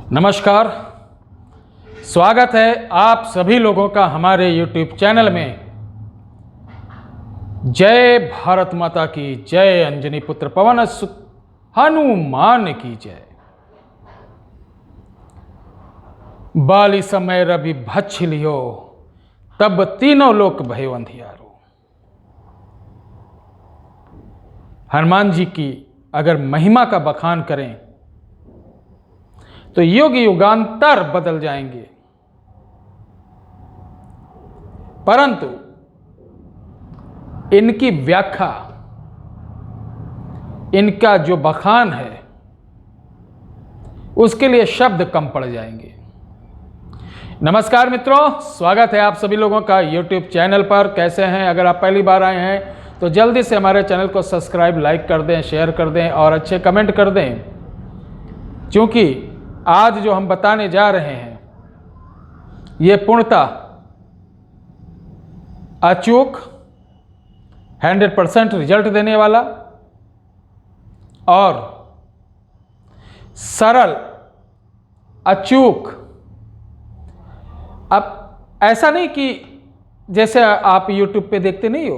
नमस्कार, स्वागत है आप सभी लोगों का हमारे YouTube चैनल में। जय भारत माता की जय, अंजनी पुत्र पवन सुत हनुमान की जय। बाली समय रवि भक्ष लियो, तब तीनों लोक भयो अंधियारो। हनुमान जी की अगर महिमा का बखान करें तो युग युगांतर बदल जाएंगे, परंतु इनकी व्याख्या, इनका जो बखान है उसके लिए शब्द कम पड़ जाएंगे। नमस्कार मित्रों, स्वागत है आप सभी लोगों का YouTube चैनल पर। कैसे हैं? अगर आप पहली बार आए हैं तो जल्दी से हमारे चैनल को सब्सक्राइब, लाइक कर दें, शेयर कर दें और अच्छे कमेंट कर दें, क्योंकि आज जो हम बताने जा रहे हैं ये पूर्णतः अचूक 100% रिजल्ट देने वाला और सरल, अचूक। अब ऐसा नहीं कि जैसे आप YouTube पे देखते नहीं हो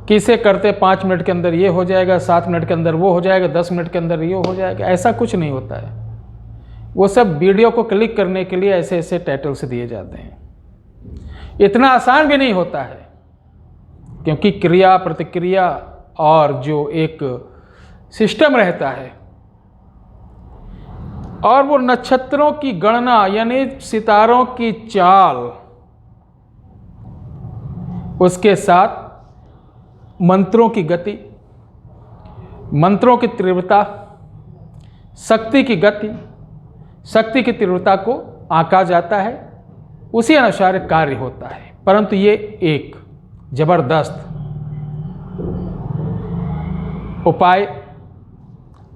कि इसे करते 5 मिनट के अंदर ये हो जाएगा, 7 मिनट के अंदर वो हो जाएगा, 10 मिनट के अंदर ये हो जाएगा। ऐसा कुछ नहीं होता है। वो सब वीडियो को क्लिक करने के लिए ऐसे ऐसे टाइटल से दिए जाते हैं। इतना आसान भी नहीं होता है, क्योंकि क्रिया प्रतिक्रिया और जो एक सिस्टम रहता है और वो नक्षत्रों की गणना यानी सितारों की चाल, उसके साथ मंत्रों की गति, मंत्रों की तीव्रता, शक्ति की गति, शक्ति की तीव्रता को आंका जाता है, उसी अनुसार कार्य होता है। परंतु ये एक जबरदस्त उपाय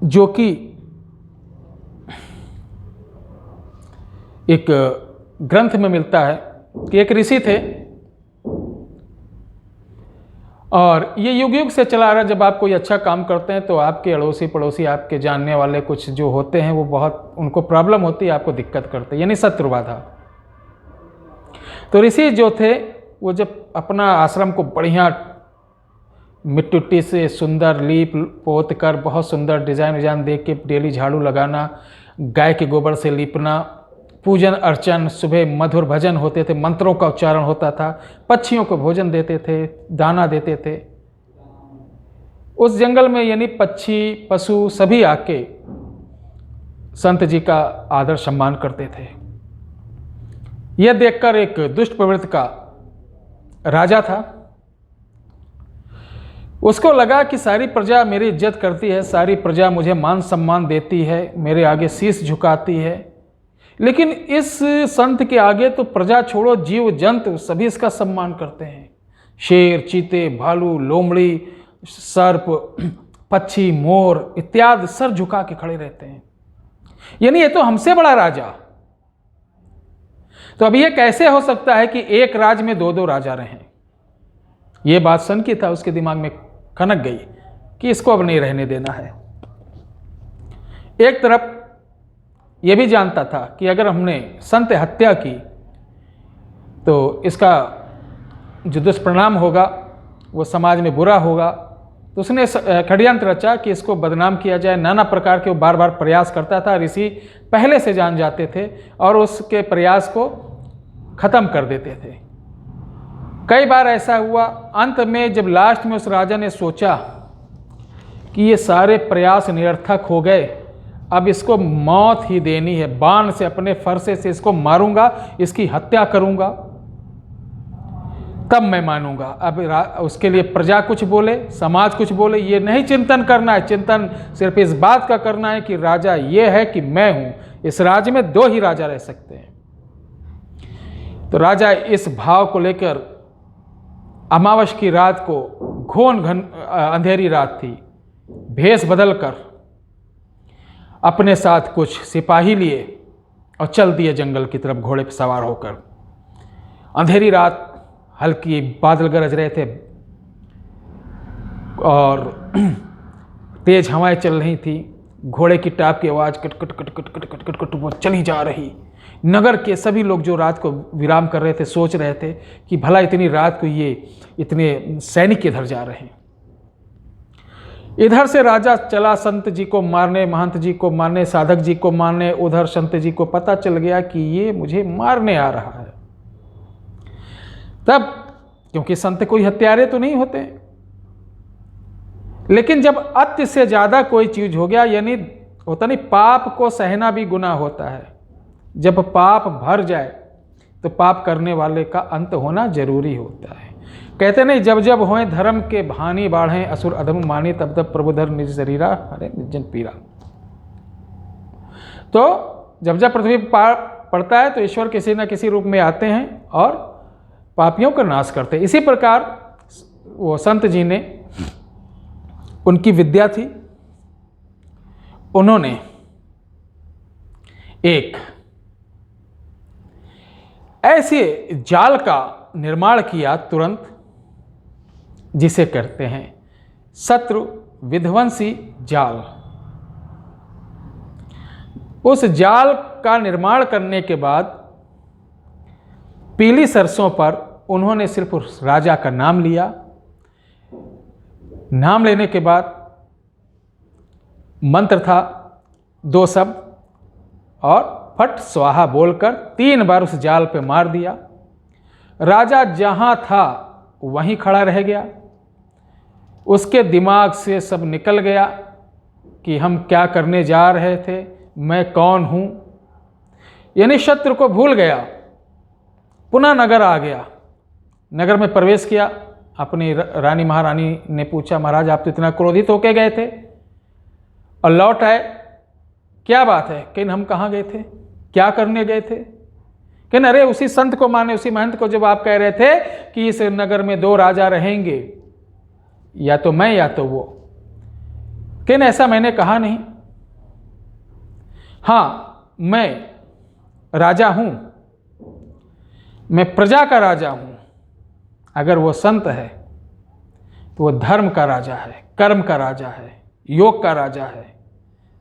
जो कि एक ग्रंथ में मिलता है कि एक ऋषि थे और ये युग युग से चला आ रहा है। जब आप कोई अच्छा काम करते हैं तो आपके अड़ोसी पड़ोसी, आपके जानने वाले कुछ जो होते हैं वो बहुत उनको प्रॉब्लम होती है, आपको दिक्कत करते हैं, यानी शत्रु बाधा। तो ऋषि जो थे वो जब अपना आश्रम को बढ़िया मिट्टी से सुंदर लीप पोत कर, बहुत सुंदर डिज़ाइन दे के डेली झाड़ू लगाना, गाय के गोबर से लीपना, पूजन अर्चन, सुबह मधुर भजन होते थे, मंत्रों का उच्चारण होता था, पक्षियों को भोजन देते थे, दाना देते थे। उस जंगल में यानी पक्षी पशु सभी आके संत जी का आदर सम्मान करते थे। यह देखकर एक दुष्ट प्रवृत्ति का राजा था, उसको लगा कि सारी प्रजा मेरी इज्जत करती है, सारी प्रजा मुझे मान सम्मान देती है, मेरे आगे शीश झुकाती है, लेकिन इस संत के आगे तो प्रजा छोड़ो, जीव जंतु सभी इसका सम्मान करते हैं। शेर, चीते, भालू, लोमड़ी, सर्प, पक्षी, मोर इत्यादि सर झुका के खड़े रहते हैं, यानी ये तो हमसे बड़ा राजा। तो अब ये कैसे हो सकता है कि एक राज में दो राजा रहें? ये बात सन की था उसके दिमाग में खनक गई कि इसको अब नहीं रहने देना है। एक तरफ यह भी जानता था कि अगर हमने संत हत्या की तो इसका जो दुष्परिणाम होगा वो समाज में बुरा होगा। तो उसने षड्यंत्र रचा कि इसको बदनाम किया जाए। नाना प्रकार के वो बार बार प्रयास करता था। ऋषि पहले से जान जाते थे और उसके प्रयास को ख़त्म कर देते थे। कई बार ऐसा हुआ, अंत में जब लास्ट में उस राजा ने सोचा कि ये सारे प्रयास निरर्थक हो गए, अब इसको मौत ही देनी है, बाण से अपने फरसे से इसको मारूंगा, इसकी हत्या करूंगा, तब मैं मानूंगा। अब उसके लिए प्रजा कुछ बोले, समाज कुछ बोले, ये नहीं चिंतन करना है। चिंतन सिर्फ इस बात का करना है कि राजा ये है कि मैं हूं, इस राज्य में 2 ही राजा रह सकते हैं। तो राजा इस भाव को लेकर अमावस की रात को, घोन अंधेरी रात थी, भेष बदलकर अपने साथ कुछ सिपाही लिए और चल दिए जंगल की तरफ घोड़े पर सवार होकर। अंधेरी रात, हल्की बादल गरज रहे थे और तेज हवाएं चल रही थी। घोड़े की टाप की आवाज़ cut cut cut cut cut cut cut cut वो चली जा रही। नगर के सभी लोग जो रात को विराम कर रहे थे सोच रहे थे कि भला इतनी रात को ये इतने सैनिक इधर जा रहे हैं। इधर से राजा चला संत जी को मारने, महंत जी को मारने, साधक जी को मारने। उधर संत जी को पता चल गया कि ये मुझे मारने आ रहा है। तब क्योंकि संत कोई हत्यारे तो नहीं होते, लेकिन जब अत्य से ज्यादा कोई चीज हो गया, यानी होता नहीं, पाप को सहना भी गुनाह होता है। जब पाप भर जाए तो पाप करने वाले का अंत होना जरूरी होता है। कहते नहीं, जब जब होए धर्म के भानी बाढ़े, असुर अधम मानी, तब तब प्रभुधर निज शरीरा हरे निर्जन पीरा। तो जब जब पृथ्वी पड़ता है तो ईश्वर किसी न किसी रूप में आते हैं और पापियों का नाश करते हैं। इसी प्रकार वो संत जी ने, उनकी विद्या थी, उन्होंने एक ऐसे जाल का निर्माण किया तुरंत, जिसे कहते हैं शत्रु विध्वंसी जाल। उस जाल का निर्माण करने के बाद पीली सरसों पर उन्होंने सिर्फ उस राजा का नाम लिया। नाम लेने के बाद मंत्र था 2 शब्द, और फट स्वाहा बोलकर 3 बार उस जाल पे मार दिया। राजा जहां था वहीं खड़ा रह गया। उसके दिमाग से सब निकल गया कि हम क्या करने जा रहे थे, मैं कौन हूं, यानी शत्रु को भूल गया। पुनः नगर आ गया, नगर में प्रवेश किया। अपनी रानी महारानी ने पूछा, महाराज आप तो इतना क्रोधित होके गए थे और लौट आए, क्या बात है? कि हम कहाँ गए थे, क्या करने गए थे? कि अरे उसी संत को माने, उसी महंत को, जब आप कह रहे थे कि इस नगर में 2 राजा रहेंगे, या तो मैं या तो वो। कि ऐसा मैंने कहा नहीं। हाँ, मैं राजा हूं, मैं प्रजा का राजा हूं। अगर वो संत है तो वो धर्म का राजा है, कर्म का राजा है, योग का राजा है,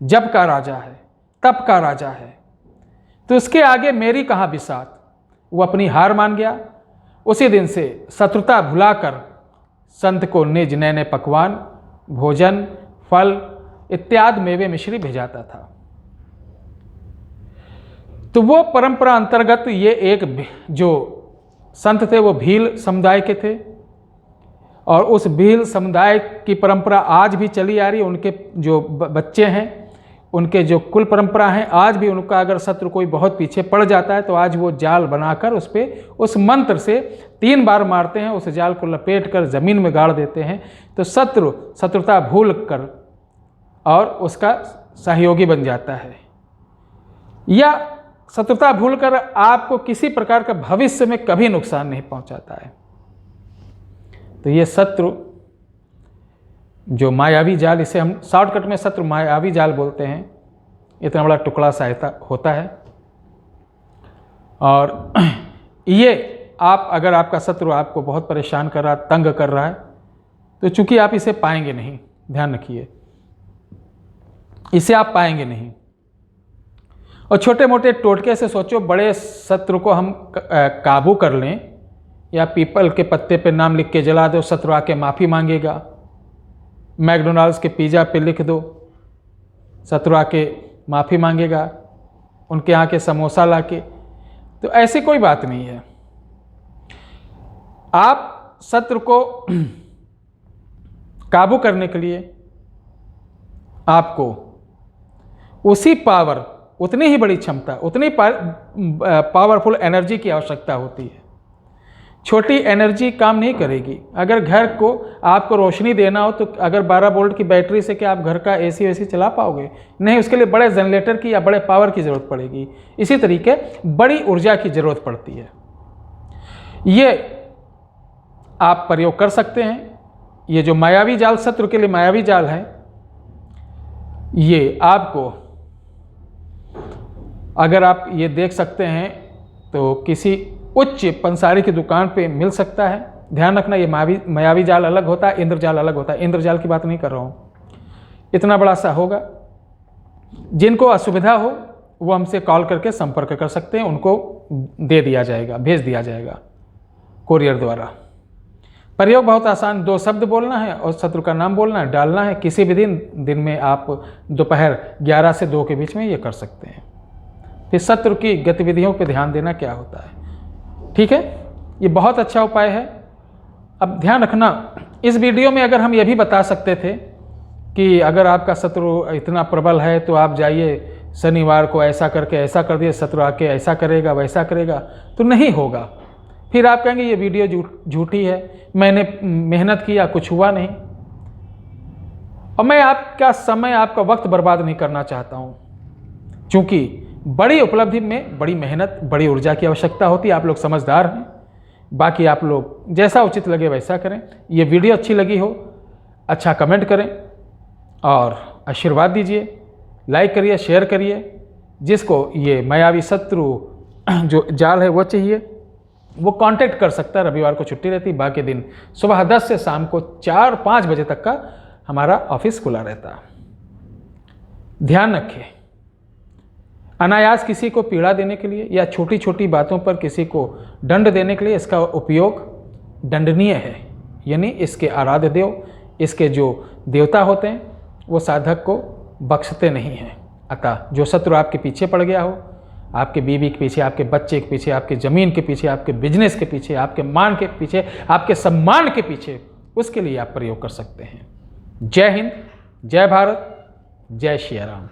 जप का राजा है, तप का राजा है। तो उसके आगे मेरी कहाँ बिसात। वो अपनी हार मान गया। उसी दिन से शत्रुता भुलाकर संत को निज नए पकवान, भोजन, फल इत्यादि मेवे मिश्री भेजाता था। तो वो परंपरा अंतर्गत ये एक जो संत थे वो भील समुदाय के थे, और उस भील समुदाय की परंपरा आज भी चली आ रही है। उनके जो बच्चे हैं, उनके जो कुल परंपरा है, आज भी उनका अगर शत्रु कोई बहुत पीछे पड़ जाता है तो आज वो जाल बनाकर उस पर उस मंत्र से 3 बार मारते हैं, उस जाल को लपेट कर जमीन में गाड़ देते हैं। तो शत्रुता भूल कर और उसका सहयोगी बन जाता है, या शत्रुता भूलकर आपको किसी प्रकार का भविष्य में कभी नुकसान नहीं पहुंचाता है। तो ये शत्रु जो मायावी जाल, इसे हम शॉर्टकट में शत्रु मायावी जाल बोलते हैं, इतना बड़ा टुकड़ा सा होता है। और ये आप, अगर आपका शत्रु आपको बहुत परेशान कर रहा, तंग कर रहा है, तो चूंकि आप इसे पाएंगे नहीं, ध्यान रखिए, इसे आप पाएंगे नहीं। और छोटे मोटे टोटके से सोचो, बड़े शत्रु को हम काबू कर लें, या पीपल के पत्ते पे नाम लिख के जला दो, शत्रु आके माफ़ी मांगेगा। मैकडोनाल्ड्स के पिज़्ज़ा पे लिख दो, शत्रु आके माफ़ी मांगेगा, उनके यहाँ के समोसा लाके। तो ऐसी कोई बात नहीं है। आप शत्रु को काबू करने के लिए आपको उसी पावर, उतनी ही बड़ी क्षमता, उतनी पावरफुल एनर्जी की आवश्यकता होती है। छोटी एनर्जी काम नहीं करेगी। अगर घर को आपको रोशनी देना हो तो अगर 12 वोल्ट की बैटरी से क्या आप घर का एसी वैसी चला पाओगे? नहीं, उसके लिए बड़े जनरेटर की या बड़े पावर की ज़रूरत पड़ेगी। इसी तरीके बड़ी ऊर्जा की ज़रूरत पड़ती है। ये आप प्रयोग कर सकते हैं। ये जो मायावी जाल, शत्रु के लिए मायावी जाल है, ये आपको, अगर आप ये देख सकते हैं तो किसी उच्च पंसारी की दुकान पे मिल सकता है। ध्यान रखना, ये मायावी जाल अलग होता है, इंद्रजाल अलग होता है। इंद्रजाल की बात नहीं कर रहा हूँ। इतना बड़ा सा होगा जिनको असुविधा हो वो हमसे कॉल करके संपर्क कर सकते हैं, उनको दे दिया जाएगा, भेज दिया जाएगा कोरियर द्वारा। प्रयोग बहुत आसान, 2 शब्द बोलना है और शत्रु का नाम बोलना है, डालना है। किसी भी दिन में आप दोपहर 11 से 2 के बीच में ये कर सकते हैं। फिर शत्रु की गतिविधियों पर ध्यान देना क्या होता है। ठीक है, ये बहुत अच्छा उपाय है। अब ध्यान रखना, इस वीडियो में अगर हम ये भी बता सकते थे कि अगर आपका शत्रु इतना प्रबल है तो आप जाइए शनिवार को ऐसा करके ऐसा कर दिए, शत्रु आके ऐसा करेगा वैसा करेगा, तो नहीं होगा। फिर आप कहेंगे ये वीडियो झूठी है, मैंने मेहनत किया कुछ हुआ नहीं। और मैं आपका समय, आपका वक्त बर्बाद नहीं करना चाहता हूँ, क्योंकि बड़ी उपलब्धि में बड़ी मेहनत, बड़ी ऊर्जा की आवश्यकता होती है। आप लोग समझदार हैं, बाकी आप लोग जैसा उचित लगे वैसा करें। ये वीडियो अच्छी लगी हो, अच्छा कमेंट करें और आशीर्वाद दीजिए, लाइक करिए, शेयर करिए। जिसको ये मायावी शत्रु जो जाल है वो चाहिए, वो कांटेक्ट कर सकता है। रविवार को छुट्टी रहती, बाकी दिन सुबह 10 से शाम को 4-5 बजे तक का हमारा ऑफिस खुला रहता है। ध्यान रखें, अनायास किसी को पीड़ा देने के लिए या छोटी छोटी बातों पर किसी को दंड देने के लिए इसका उपयोग दंडनीय है। यानी इसके आराध्य देव, इसके जो देवता होते हैं वो साधक को बख्शते नहीं हैं। अतः जो शत्रु आपके पीछे पड़ गया हो, आपके बीवी के पीछे, आपके बच्चे के पीछे, आपके ज़मीन के पीछे, आपके बिजनेस के पीछे, आपके मान के पीछे, आपके सम्मान के पीछे, उसके लिए आप प्रयोग कर सकते हैं। जय हिंद, जय भारत, जय श्री राम।